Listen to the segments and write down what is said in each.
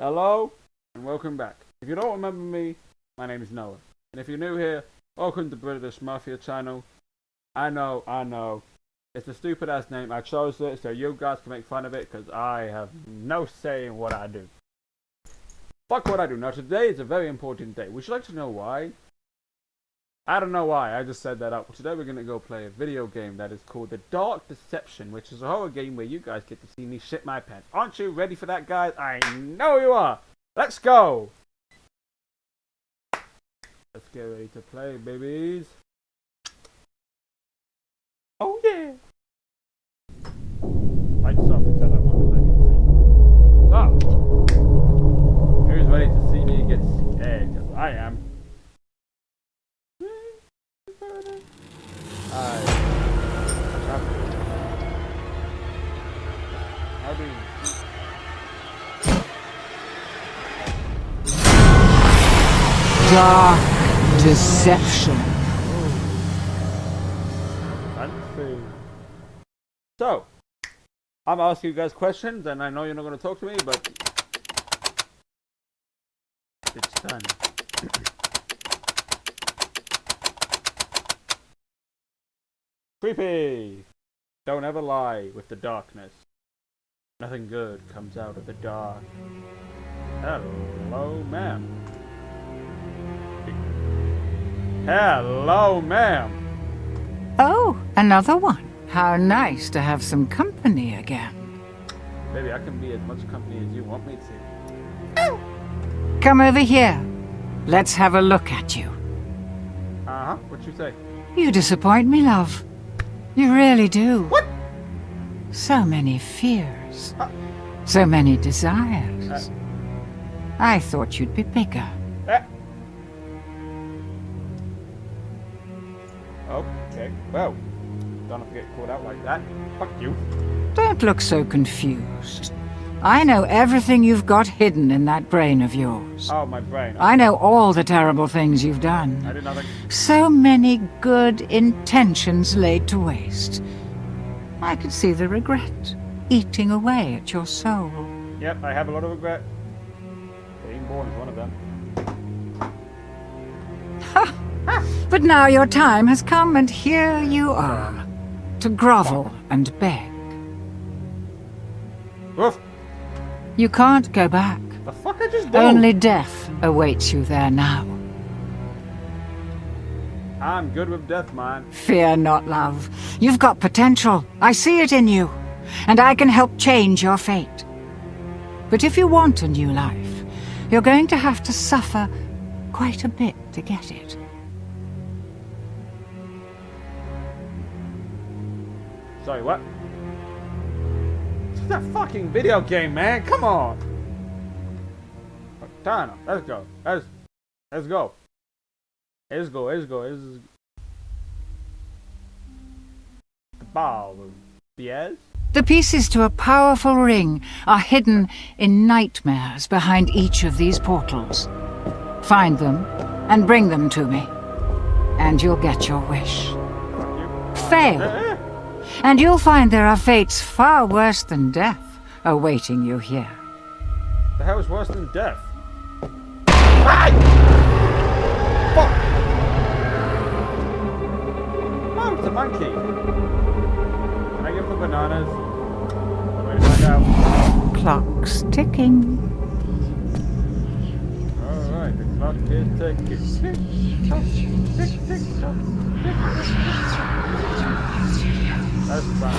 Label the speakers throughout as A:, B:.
A: Hello, and welcome back. If you don't remember me, my name is Noah. And if you're new here, welcome to British Mafia channel. I know. It's a stupid ass name. I chose it so you guys can make fun of it because I have no say in what I do. Fuck what I do. Now today is a very important day. Would you like to know why? I don't know why, I just said that up. Today we're gonna go play a video game that is called The Dark Deception, which is a horror game where you guys get to see me shit my pants. Aren't you ready for that, guys? I know you are! Let's go! Let's get ready to play, babies. Oh yeah! Lights off, except that one because I didn't see. So, who's ready to see me get scared? Because I am. How do you...
B: Dark Deception.
A: Fancy. So, I'm asking you guys questions, and I know you're not going to talk to me, but it's time. Creepy! Don't ever lie with the darkness. Nothing good comes out of the dark. Hello, ma'am. Hello, ma'am.
B: Oh, another one. How nice to have some company again.
A: Baby, I can be as much company as you want me to.
B: Come over here. Let's have a look at you.
A: Uh-huh, what you say?
B: You disappoint me, love. You really do.
A: What?
B: So many fears. So many desires. I thought you'd be bigger.
A: Okay, well, don't have to get caught out like that. Fuck you.
B: Don't look so confused. I know everything you've got hidden in that brain of yours.
A: Oh, my brain.
B: I know all the terrible things you've done.
A: I did nothing.
B: So many good intentions laid to waste. I could see the regret eating away at your soul.
A: Yep, I have a lot of regret. Being born is one of them.
B: Ha! But now your time has come, and here you are, to grovel and beg.
A: Woof!
B: You can't go back.
A: The fuck I just did?
B: Only death awaits you there now.
A: I'm good with death, man.
B: Fear not, love. You've got potential. I see it in you. And I can help change your fate. But if you want a new life, you're going to have to suffer quite a bit to get it.
A: Sorry, what? It's that fucking video game, man. Come on. Tana, let's go. Let's go. Let's go. The ballroom. Yes?
B: The pieces to a powerful ring are hidden in nightmares behind each of these portals. Find them and bring them to me, and you'll get your wish. Fail, and you'll find there are fates far worse than death awaiting you here.
A: The hell is worse than death? Ah! Fuck! Oh, it's a monkey. Can I give him the bananas? Wait to find out.
B: Clock's ticking.
A: Alright, the clock is ticking. Tick tock, tick tick tock, tick tick tock. That's fine.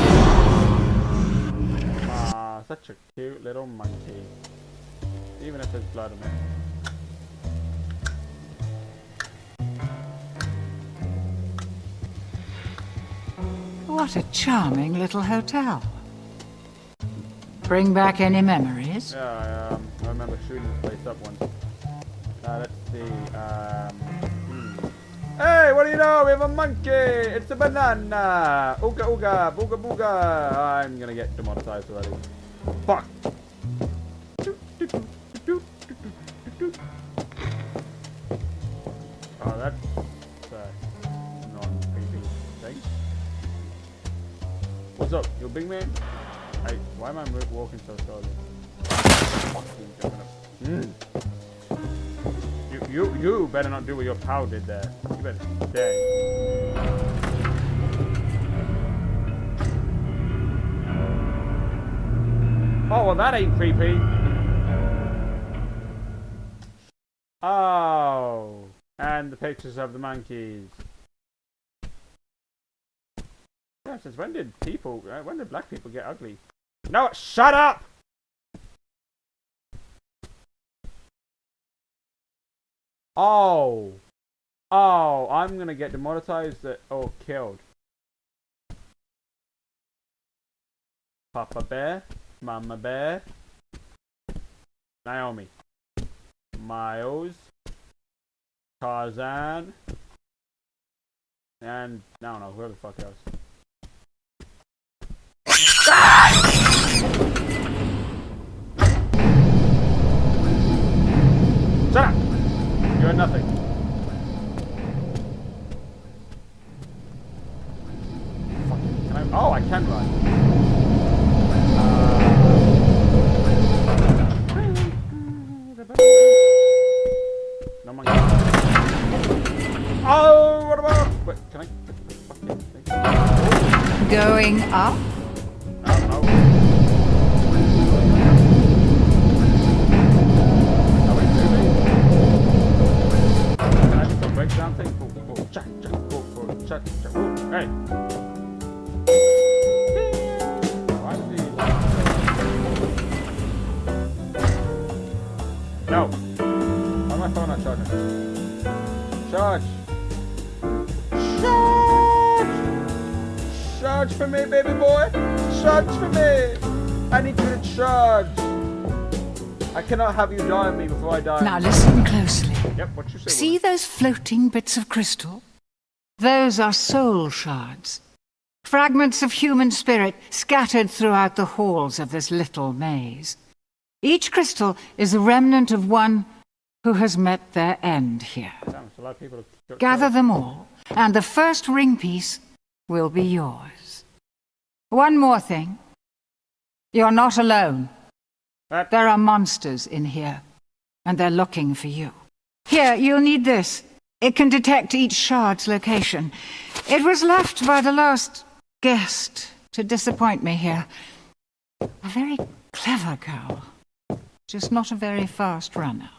A: Ah, such a cute little monkey. Even if there's blood on it.
B: What a charming little hotel. Bring back any memories?
A: Yeah, I remember shooting this place up once. Let's see. Hey, what do you know? We have a monkey! It's a banana! Ooga ooga, booga booga! I'm gonna get demonetized already. Fuck! Oh, that's non-creepy thing. What's up? You a big man? Why am I walking so slowly? I'm gonna You better not do what your pal did there. You better stay. Oh, well, that ain't creepy. Oh, and the pictures of the monkeys. Yeah, since when did black people get ugly? No, shut up! Oh, I'm gonna get demonetized or killed. Papa Bear, Mama Bear, Naomi, Miles, Tarzan, and I don't know, whoever the fuck else. Shut up! You're nothing. Fuck. Can I? Oh, I can run. No monkey. Oh, what about? Wait, can I?
B: Going up?
A: I don't know. Are we moving? Can I do some breakdown thing? Hey. Why did he? No. Why my phone not charging? Charge. Charge for me, baby boy. Charge for me. I need you to charge. I cannot have you die on me before I die.
B: Now listen closely.
A: Yep, what you say?
B: See those floating bits of crystal? Those are soul shards. Fragments of human spirit scattered throughout the halls of this little maze. Each crystal is a remnant of one who has met their end here.
A: Damn, a lot of people have
B: Gather them all, and the first ring piece will be yours. One more thing. You're not alone. There are monsters in here, and they're looking for you. Here, you'll need this. It can detect each shard's location. It was left by the last guest to disappoint me here. A very clever girl, just not a very fast runner.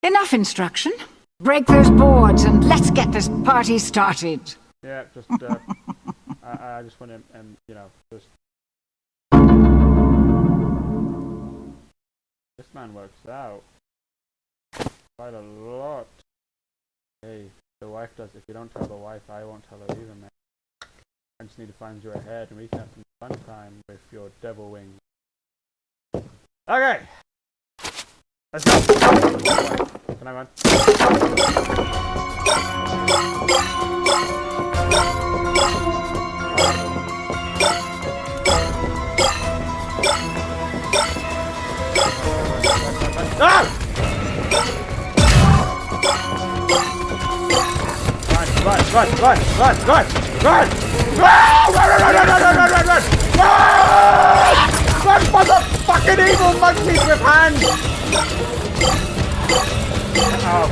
B: Enough instruction. Break those boards and let's get this party started.
A: Yeah, just, I just want to, you know, just... This man works out quite a lot. Hey, the wife does. If you don't tell the wife, I won't tell her either, man. I just need to find you ahead and we can have some fun time with your devil wings. Okay! Let's go! Can I run? Ah! Run! Run! Run! Run! Run! Run! Run for the fucking evil monkeys with hands! Oh.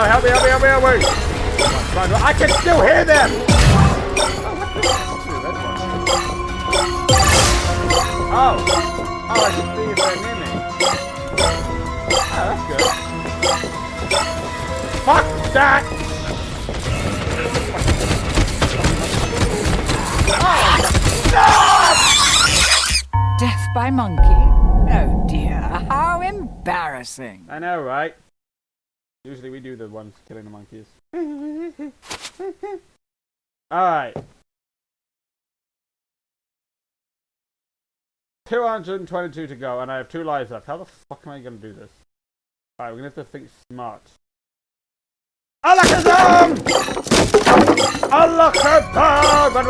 A: Help me! I can still hear them! Oh, I can see if they're near me. Oh, that's good. Fuck that!
B: Death by monkey? Oh dear, how embarrassing.
A: I know, right? Usually we do the ones killing the monkeys. Alright. 222 to go, and I have 2 lives left. How the fuck am I going to do this? Alright, we're going to have to think smart. Alakazam! Alakazam! Run!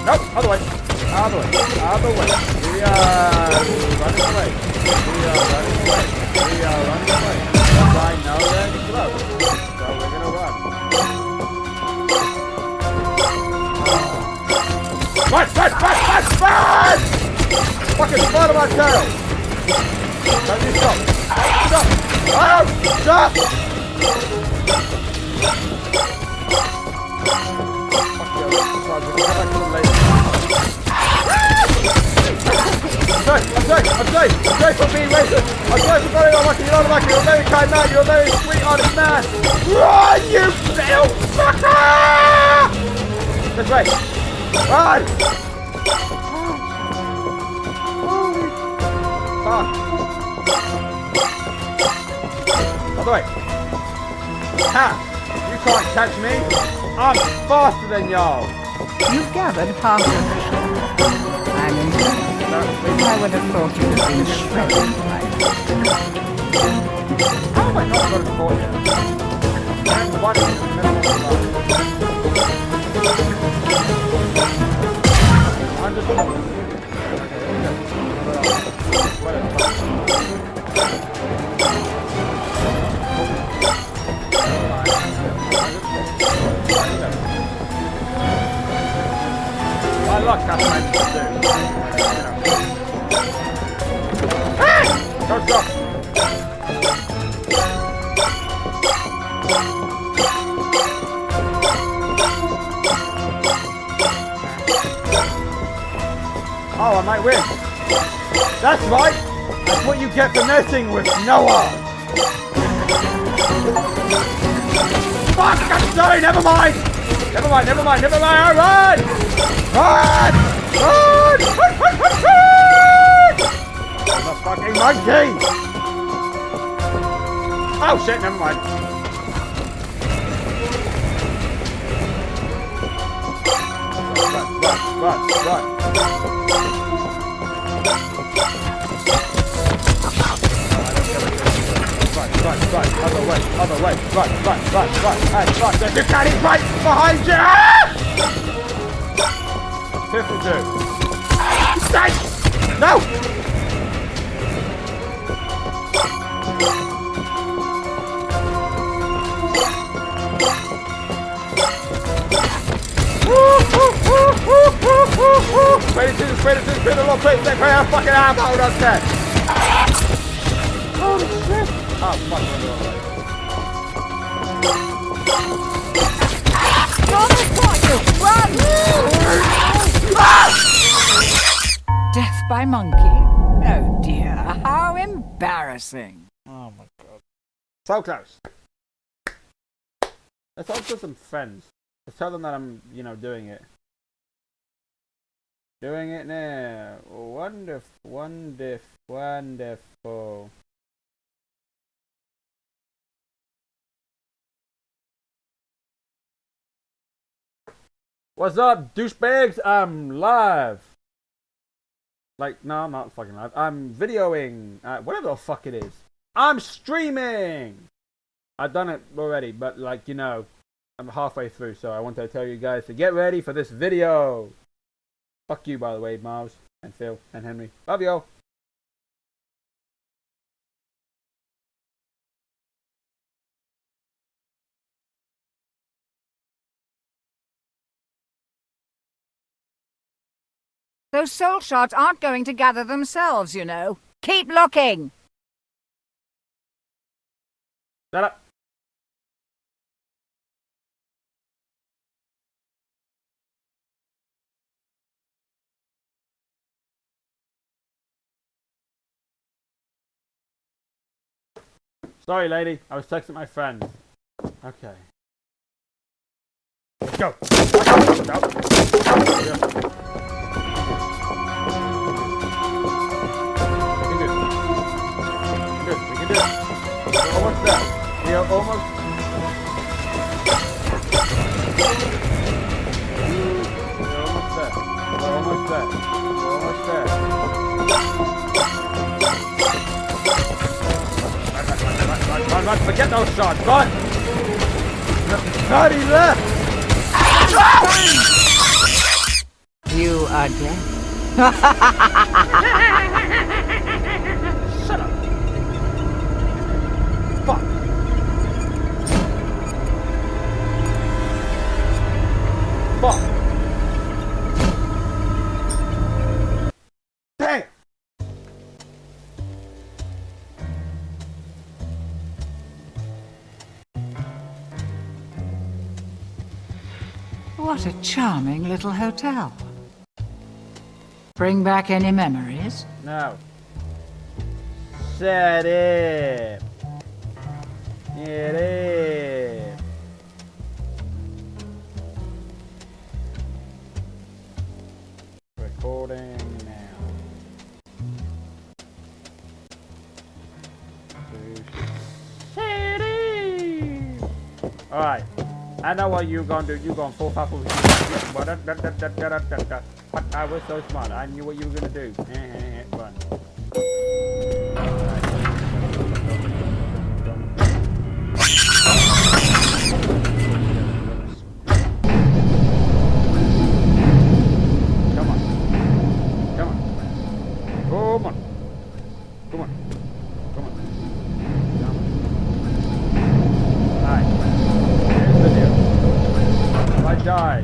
A: Nope, other way. Other way. We are running away. I know they're close, so we're going to run. Run! Fucking spot on my tail! Don't you stop! Stop! Oh! Stop! I'm sorry for being racist. I'm sorry for going on like you're not like you're a very kind man, you're a very sweet honest man. Run, you little fucker! This way. Run! Other way. Ha! You can't catch me. I'm faster than y'all.
B: You've gathered half of the ship. I'm impressed. I would have thought you would have been shredded by now.
A: How have I not got a call yet? I'm running in the middle of the line. I'm just... I like that man to do. Don't stop! Oh, I might win. That's right! That's what you get for messing with Noah! Fuck! I'm sorry, never mind! Never mind, alright! Run! I'm a fucking monkey! Oh shit, never mind. Run. Other way. Run. And you got it right behind you! 52. No! Straight into the Lord, please, take care of fucking arm, hold on, Ted. Holy shit. Oh, fuck,
B: Death by monkey? Oh dear, how embarrassing.
A: Oh my god. So close. Let's talk to some friends. Let's tell them that I'm, doing it. Doing it now. Wonderful. What's up, douchebags? I'm live. No, I'm not fucking live. I'm videoing. Whatever the fuck it is. I'm streaming. I've done it already, but I'm halfway through, so I wanted to tell you guys to get ready for this video. Fuck you, by the way, Miles and Phil and Henry. Love y'all.
B: Those soul shards aren't going to gather themselves, you know. Keep looking.
A: Shut up. Sorry, lady. I was texting my friends. Okay. Let's go. Go. We can do it. We're almost there. We are almost... We're almost there. Run, forget those shots, run! Nobody left!
B: You are dead.
A: Shut up! Fuck!
B: What a charming little hotel. Bring back any memories?
A: No. Shut it. It is. Recording now. Alright. I know what you gonna do. You gonna full up with but I was so smart. I knew what you were gonna do. Run. Come on. Come on. Come on. Come on. Come on. Alright. Here's the deal. If I die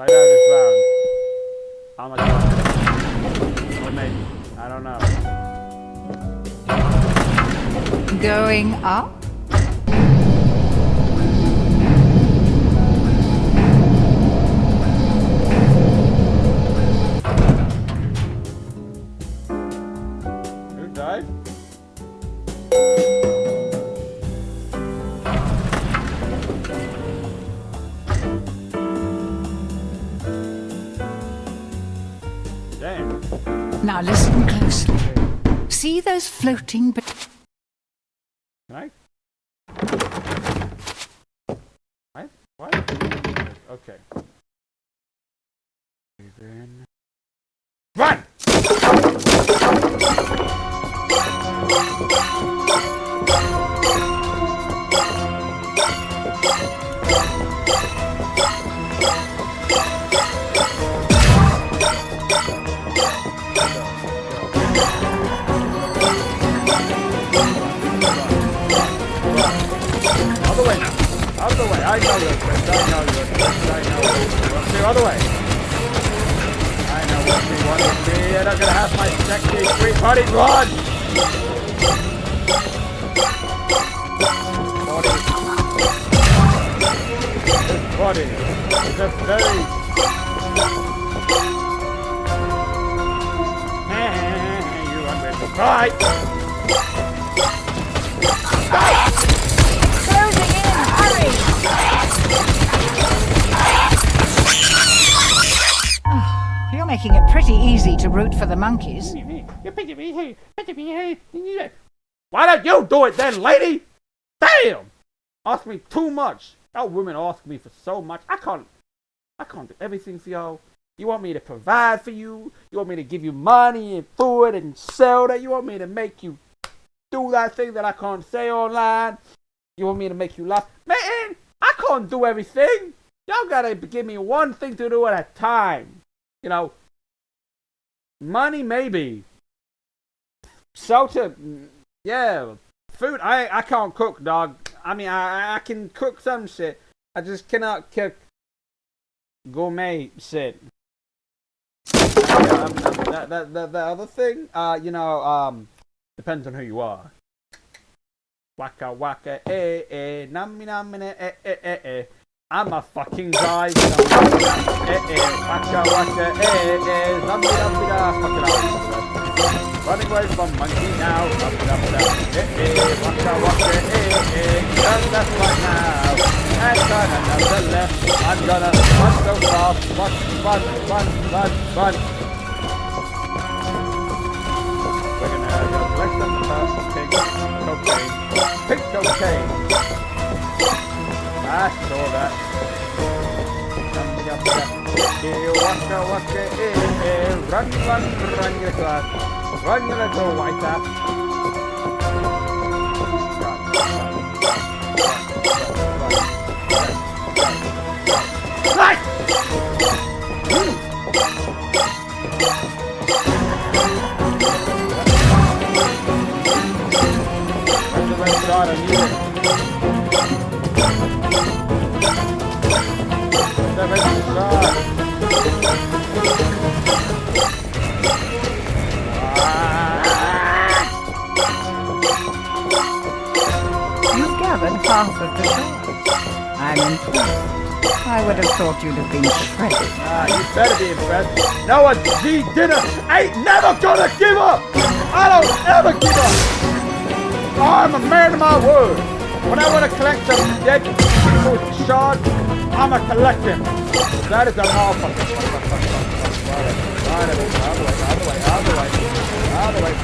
A: this round, how much money? Or maybe. I don't know.
B: Going up?
A: Who died? Damn.
B: Now listen closely. See those floating...
A: Can I? Why? Okay. Then... Run! Other way now. Other way. I know this. I know this. I know this. The other way. I know what you want to be. I'm not gonna have my sexy sweet body run. This body is a very. You want me to cry?
B: Closing in! Hurry! You're making it pretty easy to root for the monkeys.
A: Why don't you do it then, lady? Damn! Ask me too much. Y'all women ask me for so much. I can't do everything for y'all. You want me to provide for you? You want me to give you money and food and sell that? You want me to make you do that thing that I can't say online? You want me to make you laugh? Man, I can't do everything. Y'all gotta give me one thing to do at a time. You know, money maybe. Shelter, yeah. Food, I can't cook, dog. I mean, I can cook some shit. I just cannot cook gourmet shit. The other thing, depends on who you are. Waka waka nammi nammi I'm a fucking guy. Waka waka nammi nammi running away from monkey now. Waka waka turn left right now. And turn another left. I'm gonna run so fast. Run. We're gonna go collect some pink cocaine. I saw that. Waka waka run, you class. Run, you little white ass. Right! That's the red shot, I need it. The red shot.
B: You've gathered half of the shards. I'm impressed. I would have thought you'd have been shredded.
A: You better be impressed. Noah G. Dinner ain't never gonna give up. I don't ever give up. I'm a man of my word. When I want to collect some dead people's shards, I'ma collect them. That is a motherfucker. Out of the way.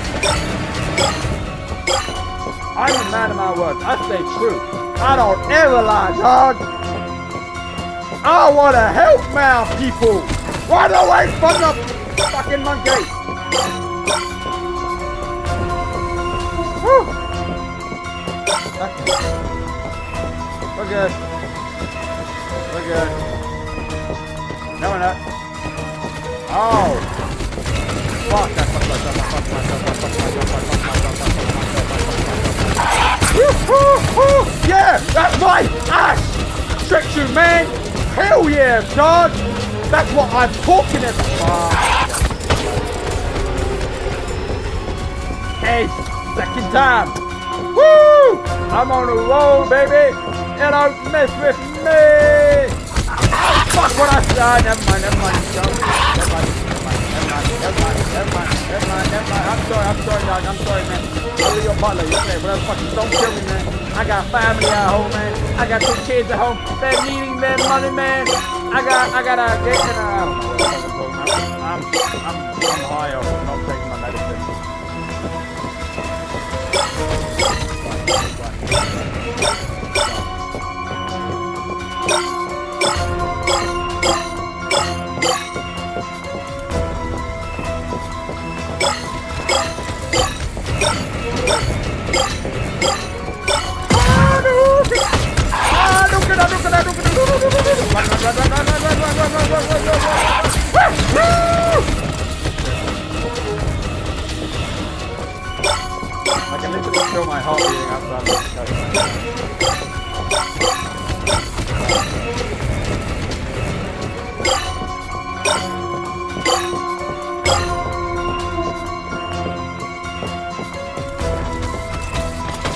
A: I'm a man of my word. I stay true. I don't ever lie, dog. I want to help my people. Run away from the fucking monkey. Woo. We're good. No, we're not. Oh. Fuck. Yeah, that's right. Ash. Tricked you, man. Hell yeah, dog! That's what I'm talking about! Hey, second time! Woo! I'm on a roll, baby! And don't mess with me! Oh, fuck what I said! Never mind. I'm sorry, dog. I'm sorry, man. I'll be your butler. You say, whatever, fucking don't kill me, man. I got family at home, man. I got 2 kids at home. They're needing their money, man. I gotta get in I'm high off. I'm not taking my medicine. I can literally feel my heart beating outside the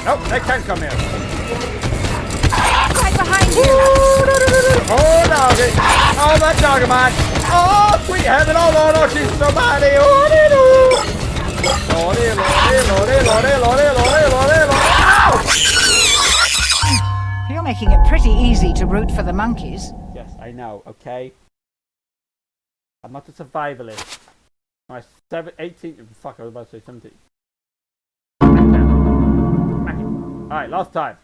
A: Nope, they can come here.
B: Right behind you!
A: Oh, doggy! Oh, that dog of mine! Oh, sweet heaven! Oh, Lord, oh, she's somebody! Oh,
B: You're making it pretty easy to root for the monkeys.
A: Yes, I know, okay? I'm not a survivalist. My 18th... Fuck, I was about to say 17. Alright, last time.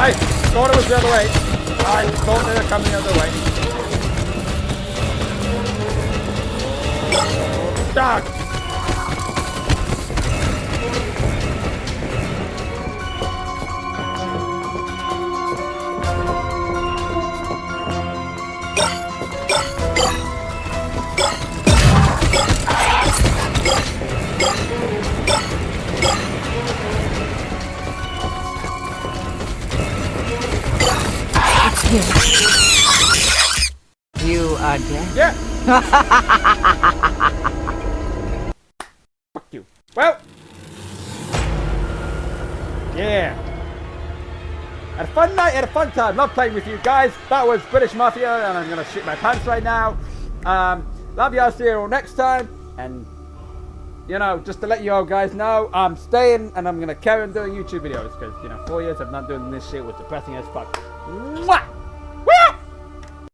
A: I thought it was the other way. I thought they were coming the other way. Dog!
B: You are dead.
A: Yeah! Fuck you. Well. Yeah. Had a fun night, had a fun time. Love playing with you guys. That was British Mafia, and I'm gonna shit my pants right now. Love y'all. See you all next time. And you know, just to let you all guys know, I'm staying and I'm gonna carry on doing YouTube videos because 4 years of not doing this shit was depressing as fuck. Mwah!